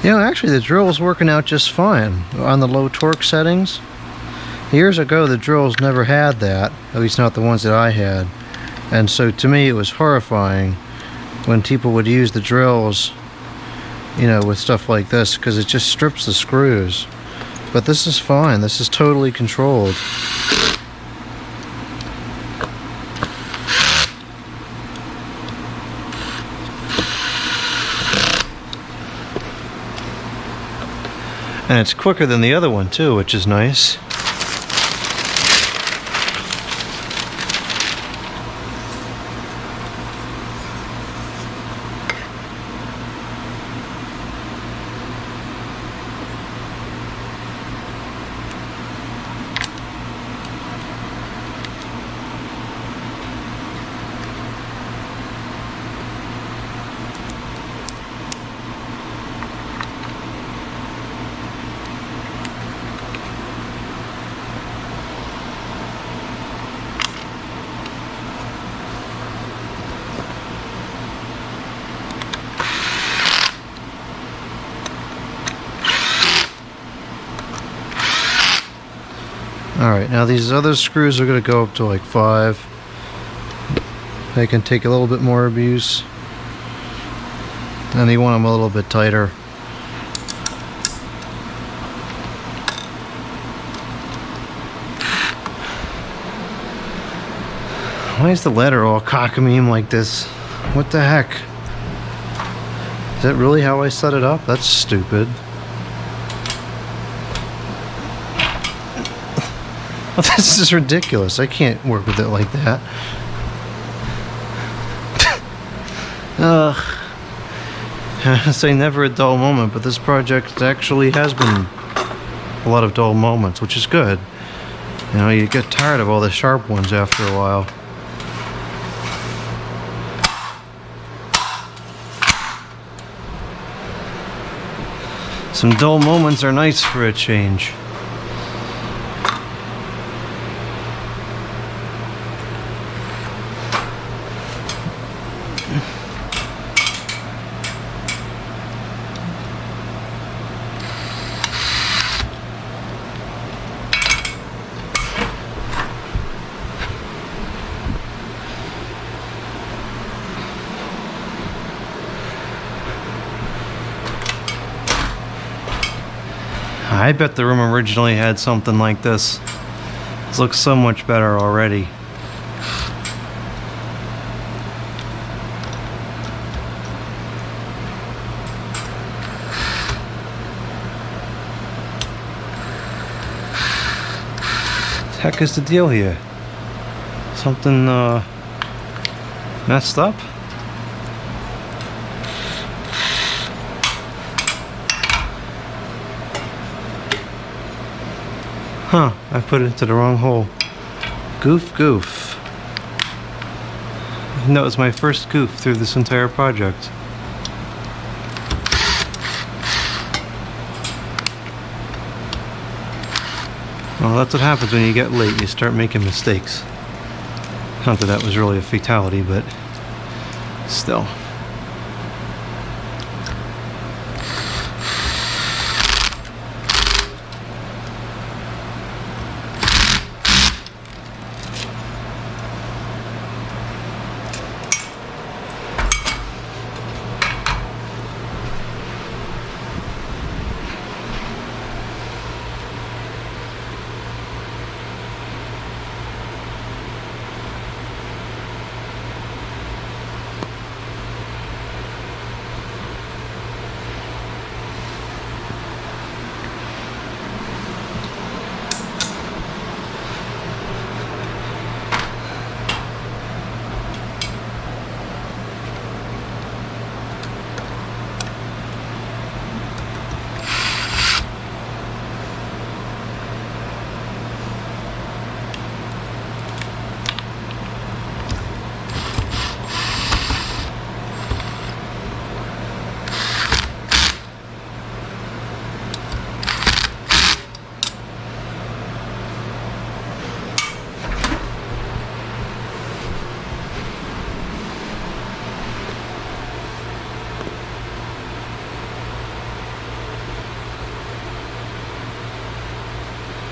[SPEAKER 1] You know, actually the drill is working out just fine on the low torque settings. Years ago the drills never had that, at least not the ones that I had. And so to me it was horrifying when people would use the drills, you know, with stuff like this, because it just strips the screws. But this is fine, this is totally controlled. And it's quicker than the other one too, which is nice. Alright, now these other screws are going to go up to like 5. They can take a little bit more abuse. And you want them a little bit tighter. Why is the ladder all cockamamie like this? What the heck? Is that really how I set it up? That's stupid. This is ridiculous. I can't work with it like that. I say never a dull moment, but this project actually has been a lot of dull moments, which is good. You know, you get tired of all the sharp ones after a while. Some dull moments are nice for a change. I bet the room originally had something like this. This looks so much better already. What the heck is the deal here? Something messed up? Huh, I put it into the wrong hole. Goof, goof. And that was my first goof through this entire project. Well, that's what happens when you get late. You start making mistakes. Not that that was really a fatality, but still.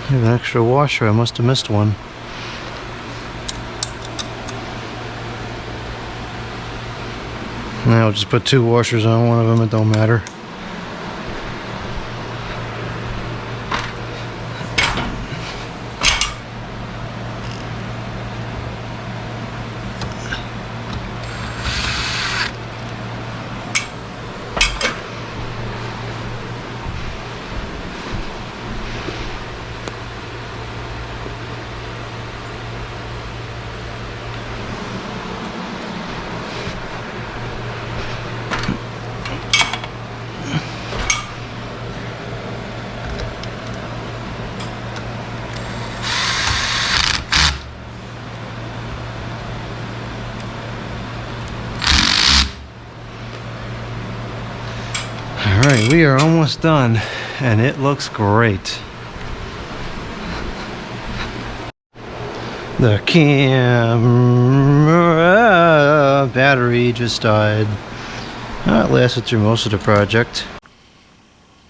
[SPEAKER 1] I have an extra washer. I must have missed one. Now I'll just put 2 washers on one of them. It don't matter. Alright, we are almost done, and it looks great. The camera battery just died. It lasted through most of the project.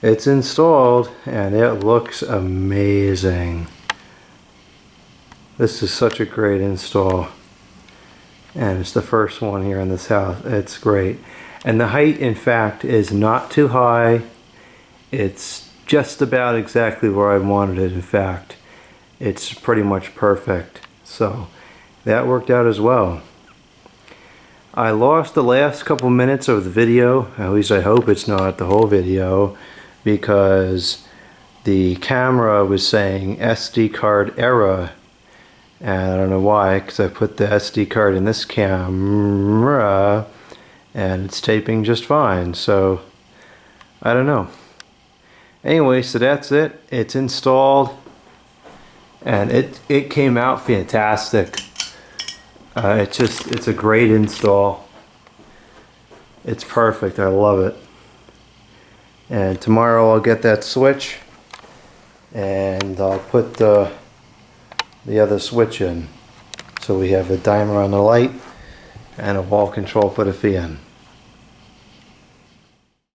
[SPEAKER 1] It's installed, and it looks amazing. This is such a great install. And it's the first one here in this house. It's great. And the height, in fact, is not too high. It's just about exactly where I wanted it. In fact, it's pretty much perfect. So that worked out as well. I lost the last couple minutes of the video, at least I hope it's not the whole video, because the camera was saying SD card error. And I don't know why, because I put the SD card in this camera and it's taping just fine. So I don't know. Anyway, so that's it. It's installed and it came out fantastic. It's a great install. It's perfect. I love it. And tomorrow I'll get that switch and I'll put the other switch in. So we have a dimer on the light and a wall control for the fan.